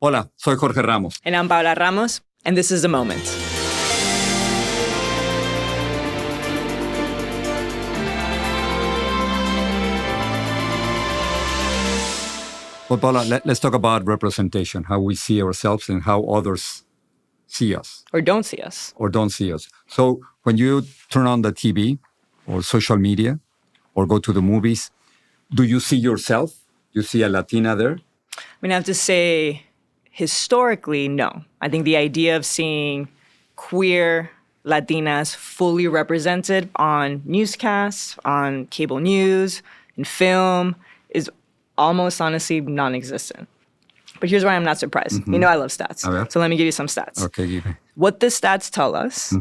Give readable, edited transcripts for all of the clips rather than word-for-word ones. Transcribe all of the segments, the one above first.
Hola, soy Jorge Ramos. And I'm Paola Ramos, and this is The Moment. Well, Paola, let's talk about representation, how we see ourselves and how others see us. Or don't see us. Or don't see us. So when you turn on the TV or social media or go to the movies, do you see yourself? You see a Latina there? I mean, I have to say, historically, no. I think the idea of seeing queer Latinas fully represented on newscasts, on cable news, in film, is almost honestly non-existent. But here's why I'm not surprised. Mm-hmm. You know I love stats. Okay. So let me give you some stats. Okay, give me. What the stats tell us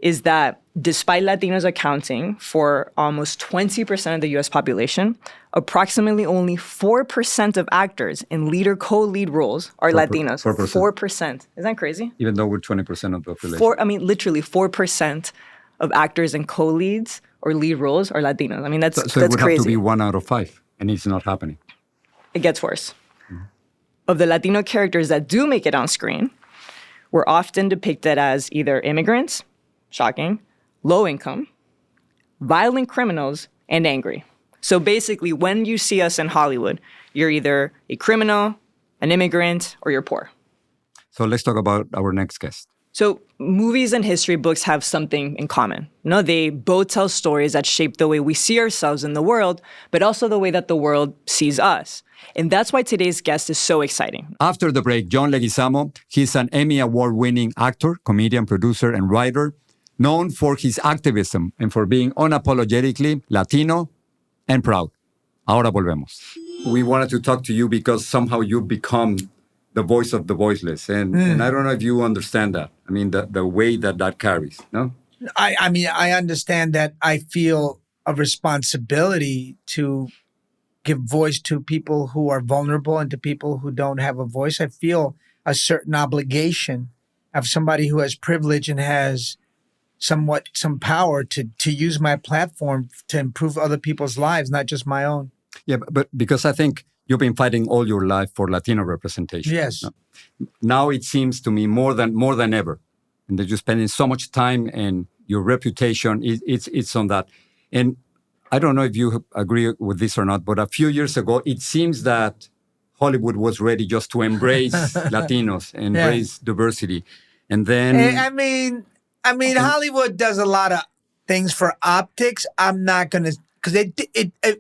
is that despite Latinos accounting for almost 20% of the U.S. population, approximately only 4% of actors in lead or co-lead roles are Latinos. 4%. Isn't that crazy? Even though we're 20% of the population. Literally 4% of actors in co-leads or lead roles are Latinos. I mean, that's So it would crazy. have to be 1 out of 5, and it's not happening. It gets worse. Of the Latino characters that do make it on screen, we're often depicted as either immigrants, shocking, low income, violent criminals, and angry. So basically, when you see us in Hollywood, you're either a criminal, an immigrant, or you're poor. So let's talk about our next guest. So movies and history books have something in common. No, they both tell stories that shape the way we see ourselves in the world, but also the way that the world sees us. And that's why today's guest is so exciting. After the break, John Leguizamo, he's an Emmy Award-winning actor, comedian, producer, and writer, known for his activism and for being unapologetically Latino and proud. Ahora volvemos. We wanted to talk to you because somehow you've become the voice of the voiceless. And I don't know if you understand that. I mean, the way that carries, no? I mean, I understand that I feel a responsibility to give voice to people who are vulnerable and to people who don't have a voice. I feel a certain obligation of somebody who has privilege and has some power to use my platform to improve other people's lives, not just my own. Yeah, but because I think you've been fighting all your life for Latino representation. Yes. Now it seems to me more than ever, and that you're spending so much time and your reputation it's on that. And I don't know if you agree with this or not, but a few years ago, it seems that Hollywood was ready just to embrace Latinos, embrace diversity, and then I mean, Hollywood does a lot of things for optics. I'm not gonna, because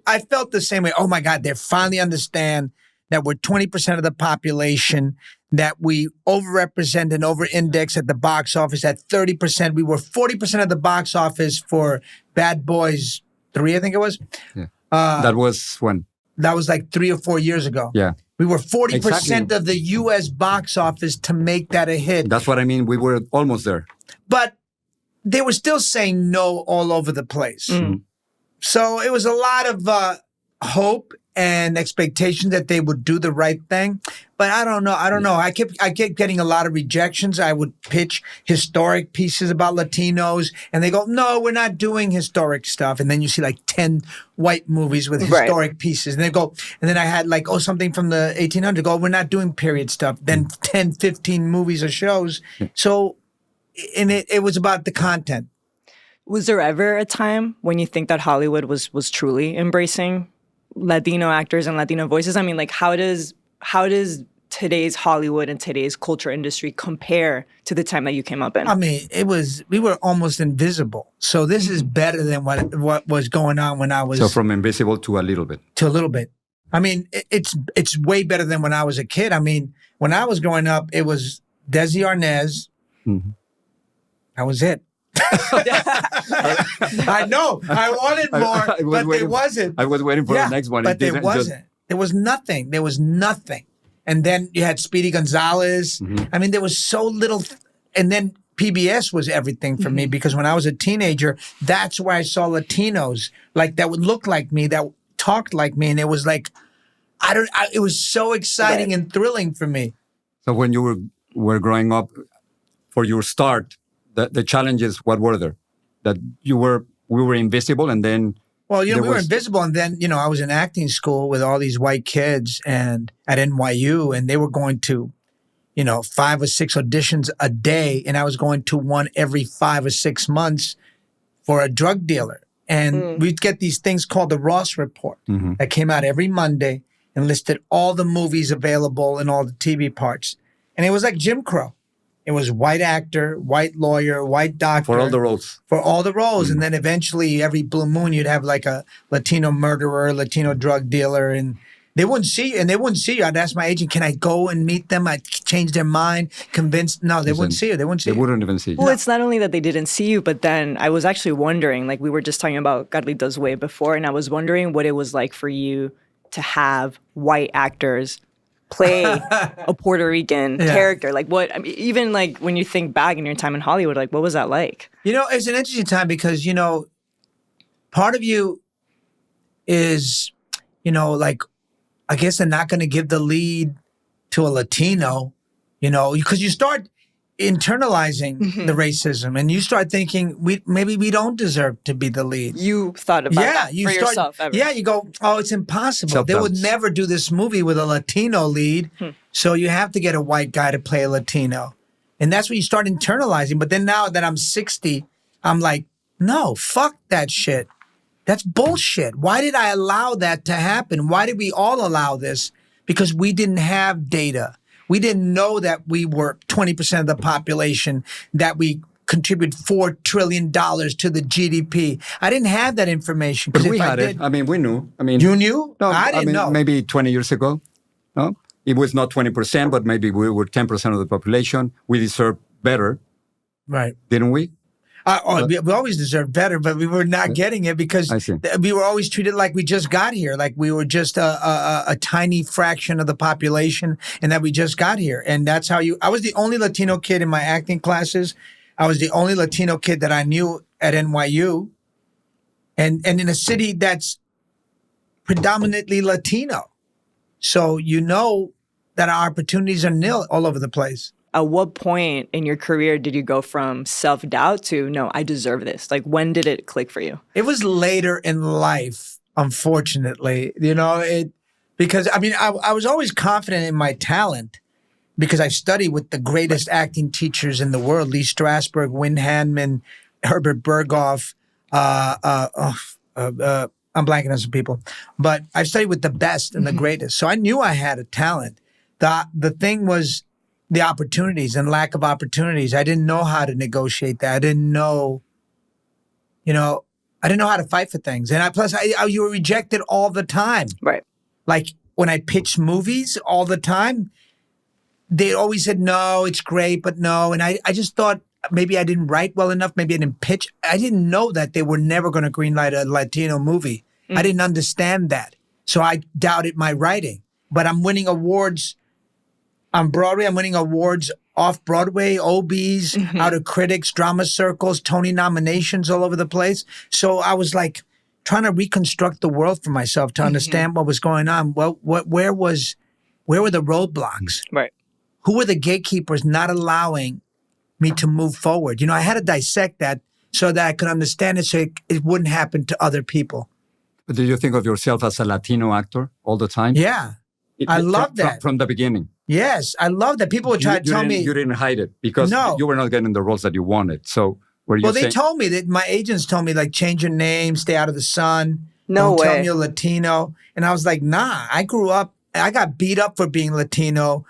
I felt the same way. Oh my God, they finally understand that we're 20% of the population, that we overrepresent and over-index at the box office at 30%. We were 40% of the box office for Bad Boys 3, I think it was. Yeah. That was when? That was like 3 or 4 years ago. Yeah. We were 40% of the U.S. box office to make that a hit. That's what I mean. We were almost there. But they were still saying no all over the place. Mm-hmm. So it was a lot of hope and expectation that they would do the right thing. But I don't know. I kept getting a lot of rejections. I would pitch historic pieces about Latinos, and they go, no, we're not doing historic stuff. And then you see like 10 white movies with historic pieces. And they go, and then I had like, something from the 1800s. Go, we're not doing period stuff. Then 10, 15 movies or shows. So, and it was about the content. Was there ever a time when you think that Hollywood was truly embracing Latino actors and Latino voices? I mean, like, how does today's Hollywood and today's culture industry compare to the time that you came up in? I mean, we were almost invisible. So this is better than what was going on when I was. So from invisible to a little bit. To a little bit. I mean, it's way better than when I was a kid. I mean, when I was growing up, it was Desi Arnaz. Mm-hmm. That was it. I know. I wanted more, but there wasn't. I was waiting for the next one. But there wasn't. There was nothing. There was nothing. And then you had Speedy Gonzalez. Mm-hmm. I mean, there was so little. And then PBS was everything for me, because when I was a teenager, that's where I saw Latinos like that would look like me, that talked like me. And it was like, it was so exciting and thrilling for me. So when you were growing up, for your start, the challenges, what were there? That we were invisible, and then... Well, we were invisible, and then, I was in acting school with all these white kids and at NYU, and they were going to 5 or 6 auditions a day, and I was going to one every 5 or 6 months for a drug dealer. And we'd get these things called the Ross Report that came out every Monday and listed all the movies available and all the TV parts. And it was like Jim Crow. It was white actor, white lawyer, white doctor. For all the roles. For all the roles. And then eventually every blue moon you'd have like a Latino murderer, Latino drug dealer, and they wouldn't see you. And they wouldn't see you. I'd ask my agent, can I go and meet them? I'd change their mind, convince. No, they wouldn't see you. They wouldn't see you. They wouldn't even see you. Well, it's not only that they didn't see you, but then I was actually wondering, like we were just talking about Carlito's Way before, and I was wondering what it was like for you to have white actors play a Puerto Rican character. Like what, I mean, even like when you think back in your time in Hollywood, like what was that like? It's an interesting time because, part of you is, like, I guess they're not going to give the lead to a Latino, because you start internalizing the racism and you start thinking maybe we don't deserve to be the lead. You thought about that for yourself ever? Yeah, you go, oh, it's impossible. They would never do this movie with a Latino lead, so you have to get a white guy to play a Latino. And that's what you start internalizing. But then now that I'm 60, I'm like, no, fuck that shit. That's bullshit. Why did I allow that to happen? Why did we all allow this? Because we didn't have data. We didn't know that we were 20% of the population, that we contribute $4 trillion to the GDP. I didn't have that information. But we had it. I mean, we knew. I mean, you knew? No, I didn't know. Maybe 20 years ago. No, it was not 20%, but maybe we were 10% of the population. We deserved better. Right. Didn't we? We always deserved better, but we were not getting it because we were always treated like we just got here, like we were just a tiny fraction of the population and that we just got here. And that's how I was the only Latino kid in my acting classes. I was the only Latino kid that I knew at NYU and in a city that's predominantly Latino. So that our opportunities are nil all over the place. At what point in your career did you go from self-doubt to, no, I deserve this? Like, when did it click for you? It was later in life, unfortunately. Because, I was always confident in my talent because I studied with the greatest acting teachers in the world, Lee Strasberg, Wynn Handman, Herbert Berghoff. I'm blanking on some people. But I studied with the best and the greatest. So I knew I had a talent. The thing was the opportunities and lack of opportunities. I didn't know how to negotiate that. I didn't know how to fight for things. And you were rejected all the time. Right. Like when I pitched movies all the time, they always said, no, it's great, but no. And I just thought maybe I didn't write well enough. Maybe I didn't pitch. I didn't know that they were never going to greenlight a Latino movie. I didn't understand that. So I doubted my writing. But I'm winning awards on Broadway. I'm winning awards off Broadway, OBs, out of critics, drama circles, Tony nominations all over the place. So I was like trying to reconstruct the world for myself to understand what was going on. Well, where were the roadblocks? Right. Who were the gatekeepers not allowing me to move forward? I had to dissect that so that I could understand it so it wouldn't happen to other people. But did you think of yourself as a Latino actor all the time? Yeah. I love that. From the beginning. Yes, I love that. People would try to tell me. You didn't hide it because you were not getting the roles that you wanted. So were you Well, they told me that my agents told me, like, change your name, stay out of the sun. Don't tell me you're Latino. And I was like, nah, I grew up, I got beat up for being Latino.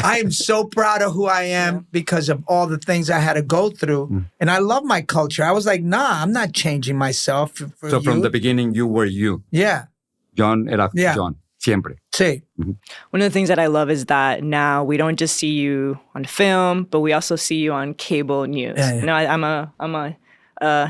I am so proud of who I am because of all the things I had to go through. And I love my culture. I was like, nah, I'm not changing myself for So you. from the beginning, you were you. Yeah. John era John. Siempre. Sí. One of the things that I love is that now we don't just see you on film, but we also see you on cable news. I'm a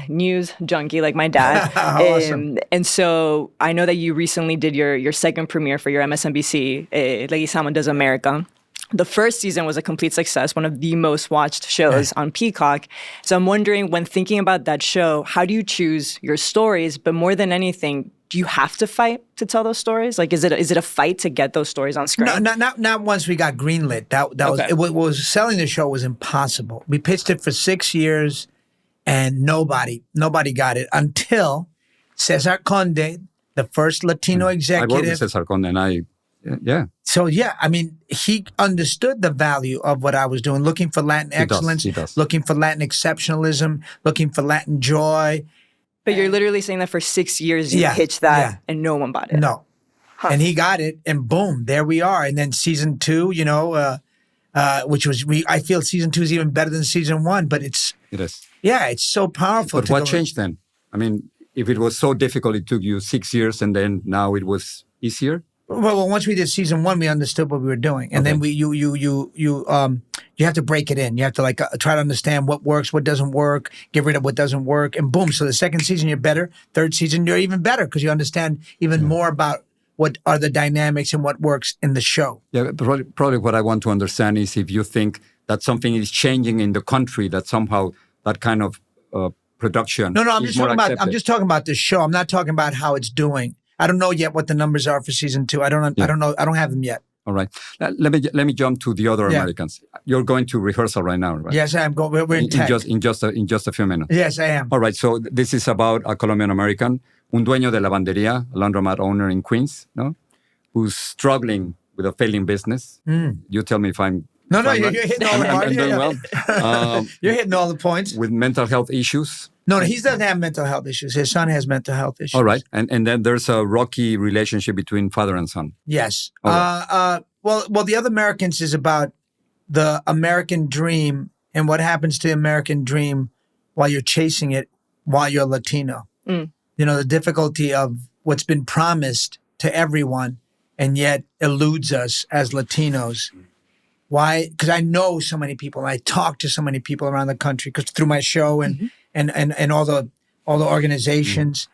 news junkie like my dad. Awesome. And so I know that you recently did your second premiere for your MSNBC, Leguizamo Does America. The first season was a complete success, one of the most watched shows on Peacock. So I'm wondering, when thinking about that show, how do you choose your stories? But more than anything, do you have to fight to tell those stories? Like, is it a fight to get those stories on screen? No, not once we got greenlit. What was selling the show was impossible. We pitched it for 6 years, and nobody got it until Cesar Conde, the first Latino executive. I worked with Cesar Conde, and Yeah. So yeah, I mean, he understood the value of what I was doing, looking for Latin excellence, he does. looking for Latin exceptionalism, looking for Latin joy. But you're literally saying that for 6 years you pitched that and no one bought it. No. And he got it, and boom, there we are. And then season 2, which was I feel season 2 is even better than season 1. But it is. Yeah, it's so powerful. But what changed then? I mean, if it was so difficult, it took you 6 years, and then now it was easier. Well, once we did season 1, we understood what we were doing, and then you have to break it in. You have to try to understand what works, what doesn't work, get rid of what doesn't work, and boom. So the second season you're better. Third season you're even better because you understand even more about what are the dynamics and what works in the show. Yeah, probably what I want to understand is if you think that something is changing in the country, that somehow that kind of production. No, I'm just talking about the show. I'm not talking about how it's doing. I don't know yet what the numbers are for season 2. I don't know. I don't have them yet. All right. Let me jump to the other Americans. You're going to rehearsal right now, right? Yes, I am. We're in tech. In just a few minutes. Yes, I am. All right. So this is about a Colombian American, un dueño de lavandería, a laundromat owner in Queens, no, who's struggling with a failing business. You tell me if I'm. No, you're hitting all the points. I'm doing well. You're hitting all the points. With mental health issues. No, he doesn't have mental health issues. His son has mental health issues. All right. And then there's a rocky relationship between father and son. Yes. Right. Well, The Other Americans is about the American dream and what happens to the American dream while you're chasing it, while you're Latino. The difficulty of what's been promised to everyone and yet eludes us as Latinos. Why? Because I know so many people. And I talk to so many people around the country because through my show and all the organizations,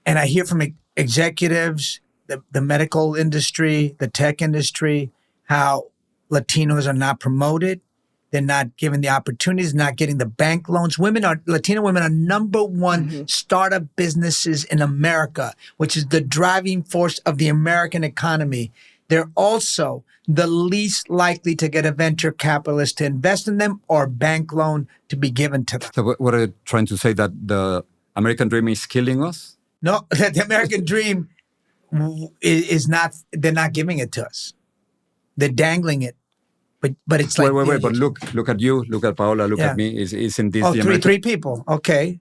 and I hear from executives, the medical industry, the tech industry, how Latinos are not promoted, they're not given the opportunities, not getting the bank loans. Latino women are number one startup businesses in America, which is the driving force of the American economy. They're also the least likely to get a venture capitalist to invest in them or bank loan to be given to them. So what are you trying to say, that the American dream is killing us? No, the American dream is not, they're not giving it to us. They're dangling it. But it's like... Wait, but look at you, look at Paola, look at me. Isn't this the American... three people, okay.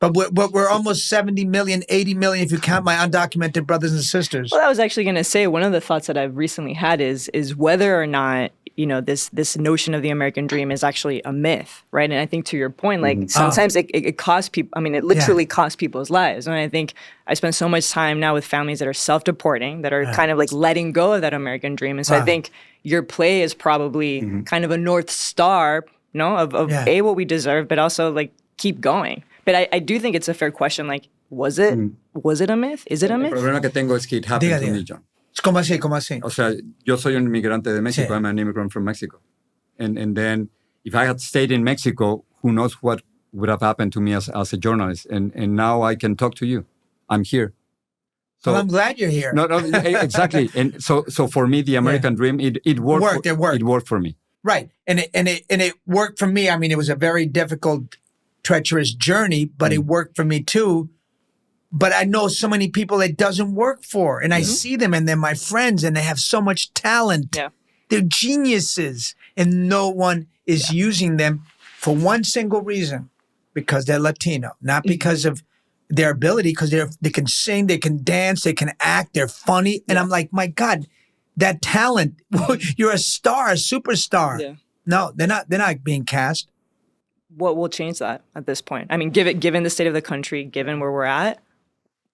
But we're almost 70 million, 80 million if you count my undocumented brothers and sisters. Well, I was actually going to say, one of the thoughts that I've recently had is whether or not, this notion of the American dream is actually a myth, right? And I think to your point, sometimes it costs people, it literally costs people's lives. And I think I spend so much time now with families that are self-deporting, that are kind of letting go of that American dream. And so I think your play is probably kind of a North Star, of what we deserve, but also keep going. But I do think it's a fair question. Was it a myth? Is it a myth? El problema que tengo es que it happened to me, John. ¿Cómo así? O sea, yo soy un inmigrante de Mexico. I'm an immigrant from Mexico. And then if I had stayed in Mexico, who knows what would have happened to me as a journalist. And now I can talk to you. I'm here. So, well, I'm glad you're here. No, exactly. And so for me, the American dream, it worked. It worked. It worked for me. Right. And it worked for me. It was a very difficult, treacherous journey, but it worked for me too. But I know so many people it doesn't work for. And I see them and they're my friends and they have so much talent. Yeah. They're geniuses. And no one is using them for one single reason, because they're Latino, not because of their ability, because they can sing, they can dance, they can act, they're funny. And I'm like, my God, that talent, you're a star, a superstar. Yeah. No, they're not being cast. What will change that at this point? Given the state of the country, given where we're at?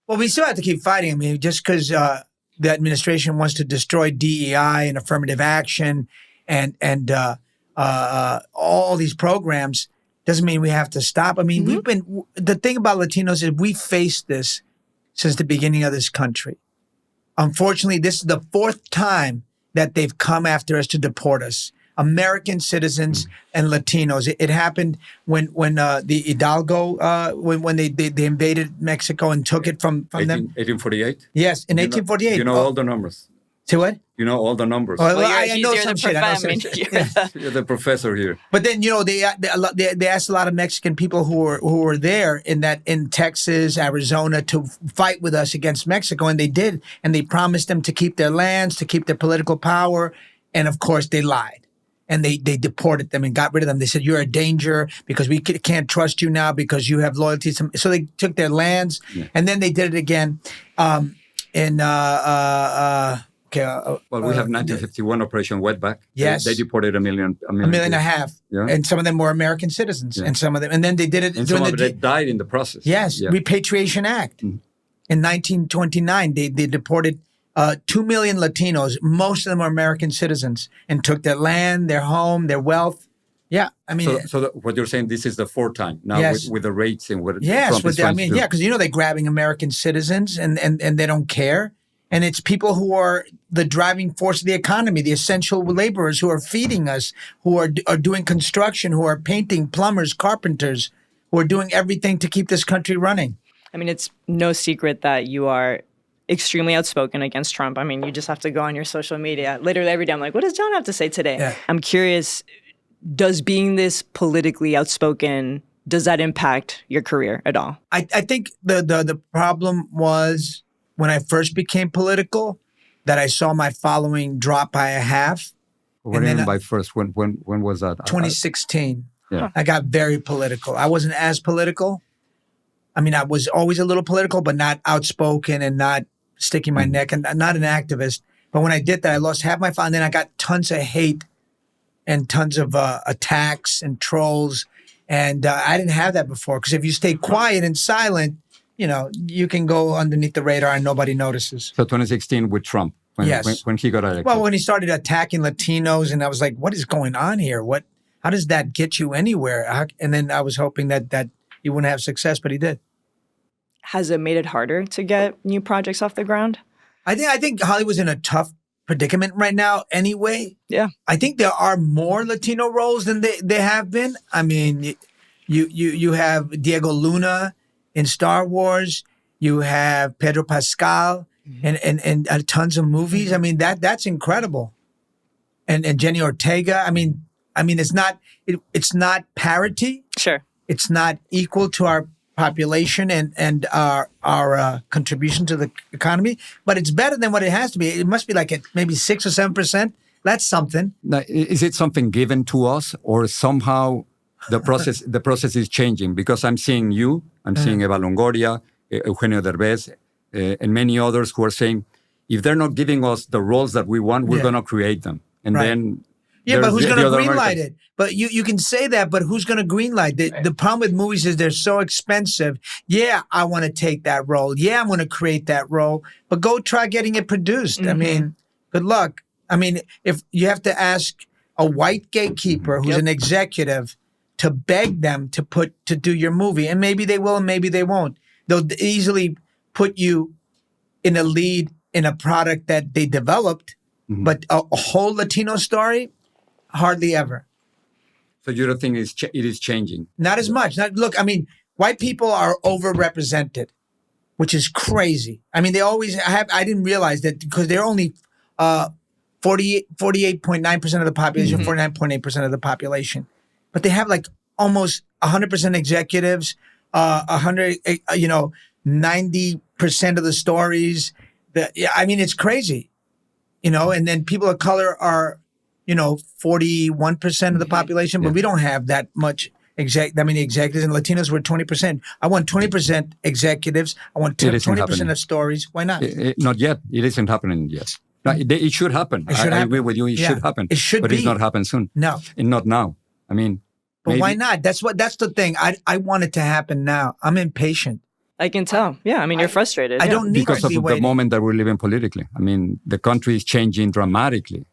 Well, we still have to keep fighting. Just because the administration wants to destroy DEI and affirmative action and all these programs doesn't mean we have to stop. The thing about Latinos is we faced this since the beginning of this country. Unfortunately, this is the fourth time that they've come after us to deport us. American citizens and Latinos. It happened when the Hidalgo, when they invaded Mexico and took it from them. 1848? Yes, in 1848. You know all the numbers. To what? You know all the numbers. Well, Well, I know you're some the shit. I know some prof- shit. You're the professor here. But then they asked a lot of Mexican people who were there in Texas, Arizona to fight with us against Mexico, and they did, and they promised them to keep their lands, to keep their political power, and of course they lied, and they deported them and got rid of them. They said you're a danger because we can't trust you now because you have loyalty. So they took their lands, and then they did it again. Well, we have 1951 Operation Wetback. Yes. They deported a million and a half, Yeah. and some of them were American citizens, and some of them, and then they did it And during some of them died in the process. Yes, Yeah. Repatriation Act. In 1929, they deported 2 million Latinos. Most of them are American citizens, and took their land, their home, their wealth. Yeah, I mean, So what you're saying, this is the fourth time now Yes. with the rates and what yes, Trump is trying to do. because they're grabbing American citizens, and they don't care. And it's people who are the driving force of the economy, the essential laborers who are feeding us, who are doing construction, who are painting, plumbers, carpenters, who are doing everything to keep this country running. I mean, it's no secret that you are extremely outspoken against Trump. I mean, you just have to go on your social media literally every day. I'm like, what does John have to say today? Yeah. I'm curious, does being this politically outspoken, does that impact your career at all? I think the problem was when I first became political that I saw my following drop by a half. What do you mean by first? When was that? 2016. Yeah. I got very political. I wasn't as political. I mean, I was always a little political, but not outspoken and not sticking my neck and not an activist. But when I did that, I lost half my fun. Then I got tons of hate and tons of attacks and trolls. And I didn't have that before, because if you stay quiet and silent, you can go underneath the radar and nobody notices. So 2016 with Trump, when he got elected. Well, when he started attacking Latinos, and I was like, what is going on here? How does that get you anywhere? And then I was hoping that he wouldn't have success, but he did. Has it made it harder to get new projects off the ground? I think Hollywood's in a tough predicament right now anyway. Yeah. I think there are more Latino roles than they have been. I mean, you have Diego Luna in Star Wars. You have Pedro Pascal and tons of movies. I mean, that's incredible. And Jenny Ortega. I mean, it's not parity. Sure. It's not equal to our population and our contribution to the economy, but it's better than what it has to be. It must be like at maybe 6 or 7%. That's something. Now, is it something given to us, or somehow the process is changing? Because I'm seeing you, I'm seeing Eva Longoria, Eugenio Derbez, and many others who are saying, if they're not giving us the roles that we want, we're going to create them. And then but who's going to greenlight Americans. it? But you can say that, but who's going to greenlight it? The problem with movies is they're so expensive. Yeah, I want to take that role. Yeah, I'm going to create that role. But go try getting it produced. I mean, good luck. I mean, if you have to ask a white gatekeeper who's an executive to beg them to do your movie, and maybe they will and maybe they won't. They'll easily put you in a lead in a product that they developed, but a whole Latino story, hardly ever. So you don't think it is changing? Not as much. Look, I mean, white people are overrepresented, which is crazy. I mean, they always have. I didn't realize that because they're only 48.9% of the population, 49.8% of the population. But they have like almost 100% executives, 90% of the stories. I mean, it's crazy, and then people of color are, 41% of the population, but we don't have that much many executives, and Latinos were 20%. I want 20% executives. I want 20% of stories. Why not? Not yet. It isn't happening yet. No, it should happen. I agree with you. It should happen. It should but be. It's not happen soon. No. And not now. I mean, but why not? That's the thing. I want it to happen now. I'm impatient. I can tell. Yeah, I mean, you're frustrated. I don't need because to be of waiting. the moment that we're living politically. I mean, the country is changing dramatically.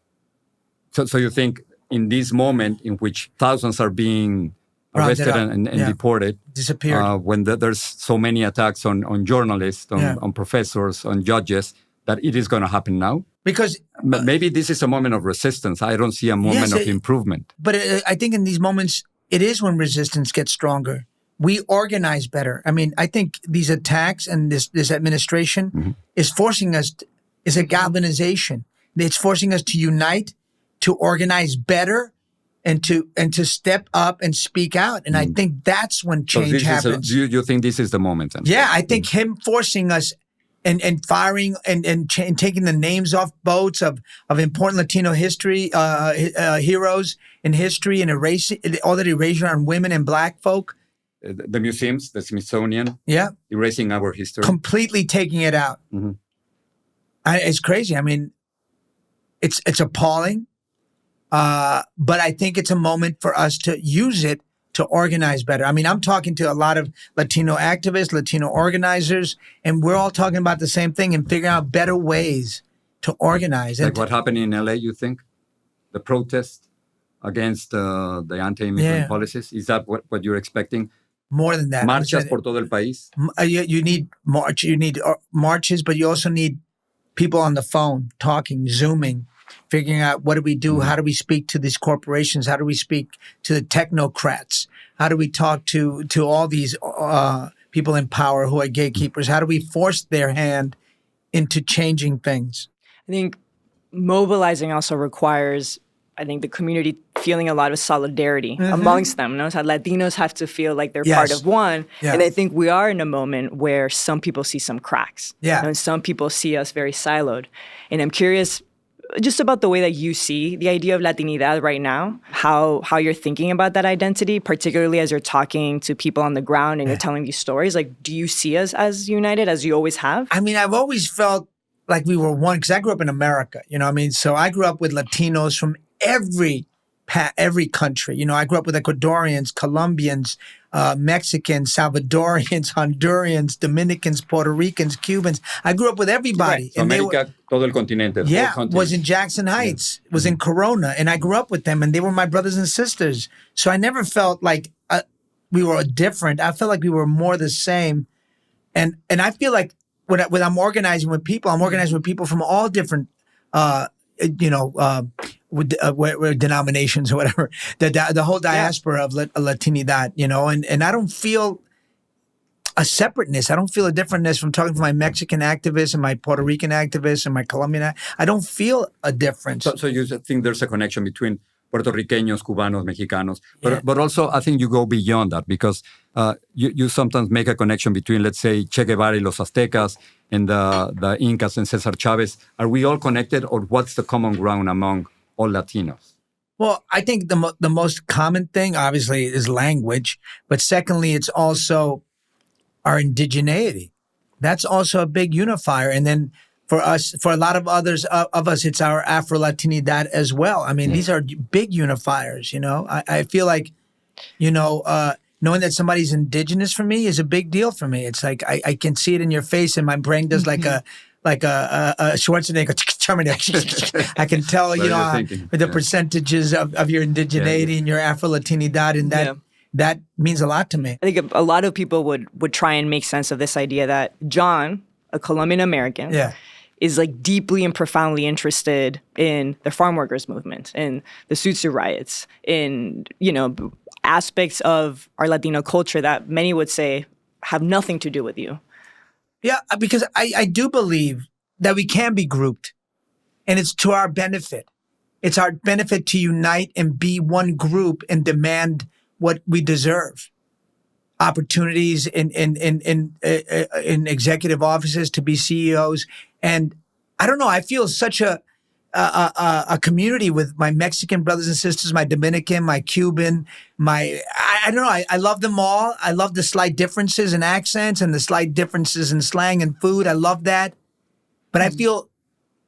So you think in this moment in which thousands are being arrested and deported, disappeared, when there's so many attacks on journalists, on professors, on judges, that it is going to happen now? Because maybe this is a moment of resistance. I don't see a moment of improvement. But I think in these moments, it is when resistance gets stronger. We organize better. I mean, I think these attacks and this administration is forcing us, is a galvanization. It's forcing us to unite, to organize better, and to step up and speak out. And I think that's when change happens. You think this is the moment? Then? Yeah, I think him forcing us and firing and taking the names off boats of important Latino history heroes in history and all that erasure on women and black folk. The museums, the Smithsonian, erasing our history, completely taking it out. Mm-hmm. It's crazy. I mean, it's appalling. But I think it's a moment for us to use it to organize better. I mean, I'm talking to a lot of Latino activists, Latino organizers, and we're all talking about the same thing and figuring out better ways to organize. Like what happened in LA, you think? The protest against the anti-immigrant policies? Is that what you're expecting? More than that. Marchas por todo el país? You need marches, but you also need people on the phone talking, Zooming, figuring out what do we do? How do we speak to these corporations? How do we speak to the technocrats? How do we talk to all these people in power who are gatekeepers? How do we force their hand into changing things? I think mobilizing also requires, I think, the community feeling a lot of solidarity amongst them. You know? So Latinos have to feel like they're part of one. Yeah. And I think we are in a moment where some people see some cracks. Yeah. And some people see us very siloed. And I'm curious just about the way that you see the idea of Latinidad right now, how you're thinking about that identity, particularly as you're talking to people on the ground and you're telling these stories. Like, do you see us as united as you always have? I mean, I've always felt like we were one because I grew up in America, you know what I mean? So I grew up with Latinos from every country. You know, I grew up with Ecuadorians, Colombians, Mexicans, Salvadorians, Hondurans, Dominicans, Puerto Ricans, Cubans. I grew up with everybody. Right. So and America, todo el continente. Yeah, was in Jackson Heights, was in Corona, and I grew up with them, and they were my brothers and sisters. So I never felt like we were different. I felt like we were more the same. And I feel like when I'm organizing with people, I'm organizing with people from all different, with denominations or whatever, the whole diaspora of Latinidad, you know, and I don't feel a separateness. I don't feel a differentness from talking to my Mexican activists and my Puerto Rican activists and my Colombian. I don't feel a difference. So you think there's a connection between Puerto Ricanos, Cubanos, Mexicanos, but also I think you go beyond that because you sometimes make a connection between, let's say, Che Guevara y los Aztecas and the Incas and Cesar Chavez. Are we all connected, or what's the common ground among all Latinos? Well, I think the most common thing, obviously, is language. But secondly, it's also our indigeneity. That's also a big unifier. And then for us, for a lot of others of us, it's our Afro-Latinidad as well. I mean, these are big unifiers, you know. I feel like, you know, knowing that somebody's indigenous for me is a big deal for me. It's like I can see it in your face and my brain does like a Schwarzenegger Terminator. I can tell, you know, the percentages of your indigeneity and your Afro-Latinidad, and that means a lot to me. I think a lot of people would try and make sense of this idea that John, a Colombian American, is like deeply and profoundly interested in the farm workers movement, in the Sutsu riots, in, you know, aspects of our Latino culture that many would say have nothing to do with you. Yeah, because I do believe that we can be grouped, and it's to our benefit. It's our benefit to unite and be one group and demand what we deserve. Opportunities in executive offices to be CEOs. And I don't know, I feel such a community with my Mexican brothers and sisters, my Dominican, my Cuban, I don't know, I love them all. I love the slight differences in accents and the slight differences in slang and food. I love that. But I feel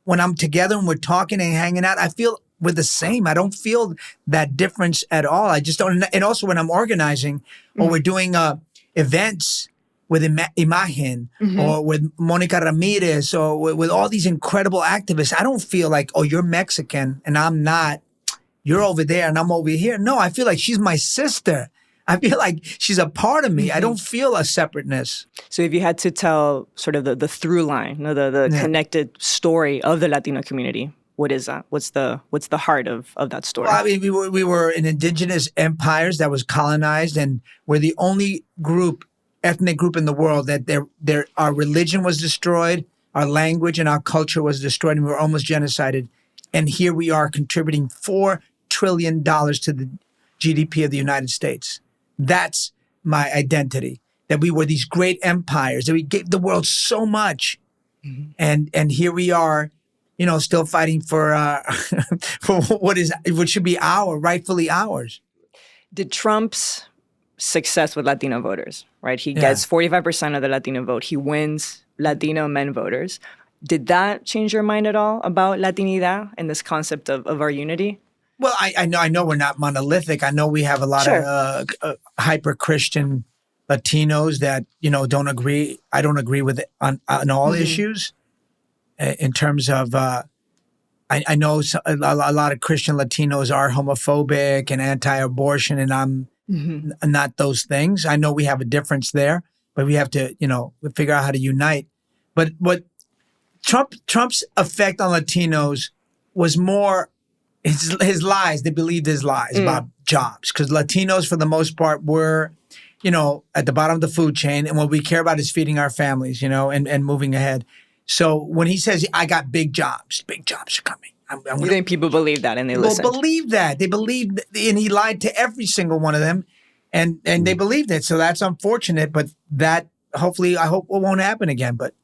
when I'm together and we're talking and hanging out, I feel we're the same. I don't feel that difference at all. I just don't. And also when I'm organizing or we're doing events with Imagen or with Monica Ramirez or with all these incredible activists, I don't feel like, oh, you're Mexican and I'm not. You're over there and I'm over here. No, I feel like she's my sister. I feel like she's a part of me. I don't feel a separateness. So if you had to tell sort of the through line, you know, the connected story of the Latino community, what is that? What's the heart of that story? Well, I mean, we were in indigenous empires that was colonized, and we're the only ethnic group in the world that our religion was destroyed, our language and our culture was destroyed, and we were almost genocided And here we are contributing $4 trillion to the GDP of the United States. That's my identity, that we were these great empires, that we gave the world so much. And here we are, still fighting for for what should be rightfully ours. Did Trump's success with Latino voters, right? He gets 45% of the Latino vote. He wins Latino men voters. Did that change your mind at all about Latinidad and this concept of our unity? Well, I know we're not monolithic. I know we have a lot of hyper-Christian Latinos that, don't agree. I don't agree with it on all issues. In terms of, I know a lot of Christian Latinos are homophobic and anti-abortion, and I'm not those things. I know we have a difference there, but we have to, figure out how to unite. But what Trump's effect on Latinos was more his lies. They believed his lies about jobs, because Latinos, for the most part, were, at the bottom of the food chain. And what we care about is feeding our families, and moving ahead. So when he says, I got big jobs are coming. You think people believe that and they listen? People believe that. They believed, and he lied to every single one of them. And they believed it. So that's unfortunate. But that, hopefully, I hope it won't happen again. But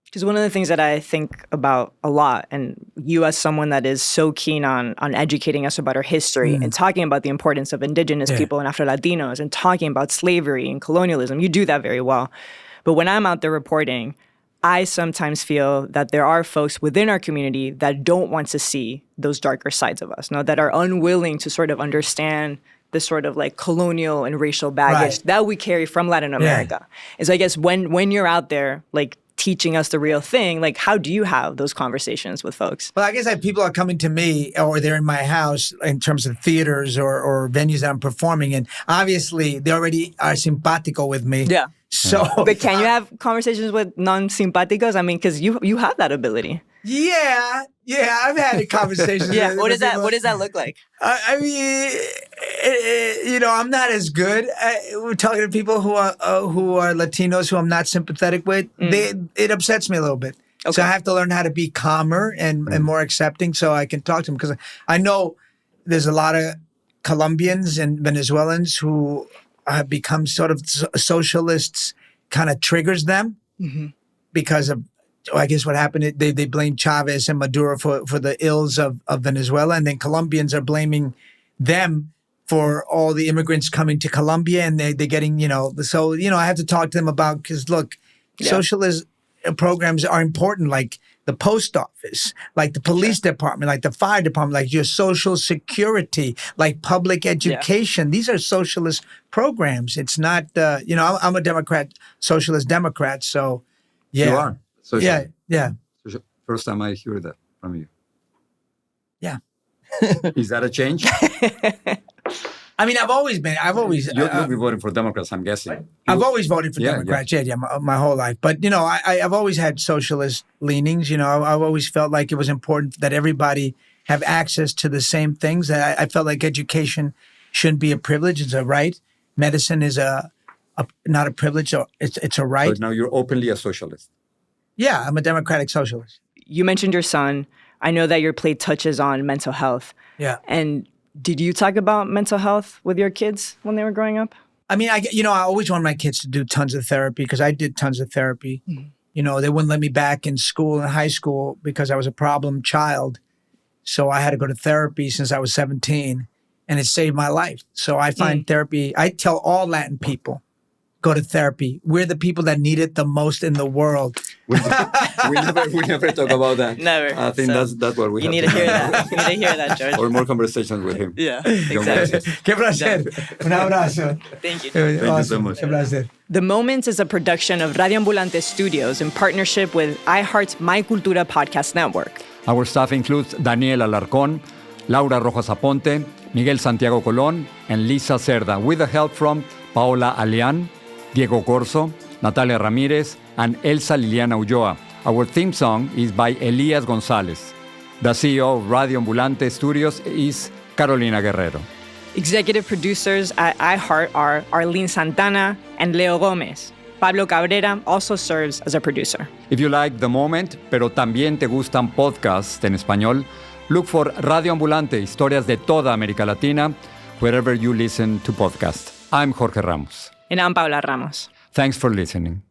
because one of the things that I think about a lot, and you as someone that is so keen on educating us about our history and talking about the importance of indigenous people and Afro-Latinos and talking about slavery and colonialism, you do that very well. But when I'm out there reporting, I sometimes feel that there are folks within our community that don't want to see those darker sides of us, that are unwilling to sort of understand the sort of like colonial and racial baggage that we carry from Latin America. And so I guess when you're out there, like, teaching us the real thing, like, how do you have those conversations with folks? Well, I guess people are coming to me, or they're in my house in terms of theaters or venues that I'm performing in. Obviously, they already are simpatico with me. Yeah. So, but can you have conversations with non-simpaticos? I mean, because you have that ability. Yeah, I've had conversations. What does that look like? I mean, I'm not as good. We're talking to people who are Latinos who I'm not sympathetic with. It upsets me a little bit. Okay. So I have to learn how to be calmer and more accepting, so I can talk to them, because I know there's a lot of Colombians and Venezuelans who have become sort of socialists. Kind of triggers them because of, I guess what happened, they blame Chavez and Maduro for the ills of Venezuela, and then Colombians are blaming them for all the immigrants coming to Colombia, and they're getting, so, I have to talk to them about, because look, socialist programs are important, like the post office, like the police department, like the fire department, like your social security, like public education. These are socialist programs. It's not, I'm a Democrat, socialist Democrat, so yeah. You are. Social. Yeah. First time I hear that from you. Yeah. Is that a change? I mean, I've always. You'll be voting for Democrats, I'm guessing. I've always voted for Democrats, my whole life. But, I've always had socialist leanings. I've always felt like it was important that everybody have access to the same things. I felt like education shouldn't be a privilege. It's a right. Medicine is not a privilege. It's a right. So now you're openly a socialist. Yeah, I'm a democratic socialist. You mentioned your son. I know that your play touches on mental health. Yeah. And did you talk about mental health with your kids when they were growing up? I mean, I always wanted my kids to do tons of therapy, because I did tons of therapy. They wouldn't let me back in school, in high school, because I was a problem child. So I had to go to therapy since I was 17, and it saved my life. So I find therapy, I tell all Latin people, go to therapy. We're the people that need it the most in the world. We never talk about that. Never. I think that's what we you have need to hear that. You need to hear that, George. Or more conversations with him. Yeah, exactly. Qué placer. Un abrazo. Thank you. Thank you so much. Qué placer. The Moment is a production of Radio Ambulante Studios in partnership with iHeart's My Cultura podcast network. Our staff includes Daniel Alarcón, Laura Rojas Aponte, Miguel Santiago Colón, and Lisa Cerda, with the help from Paola Alián, Diego Corso, Natalia Ramirez, and Elsa Liliana Ulloa. Our theme song is by Elias Gonzalez. The CEO of Radio Ambulante Studios is Carolina Guerrero. Executive producers at iHeart are Arlene Santana and Leo Gomez. Pablo Cabrera also serves as a producer. If you like The Moment, pero también te gustan podcasts en español, Look for Radio Ambulante, historias de toda América Latina, wherever you listen to podcasts. I'm Jorge Ramos. And I'm Paola Ramos. Thanks for listening.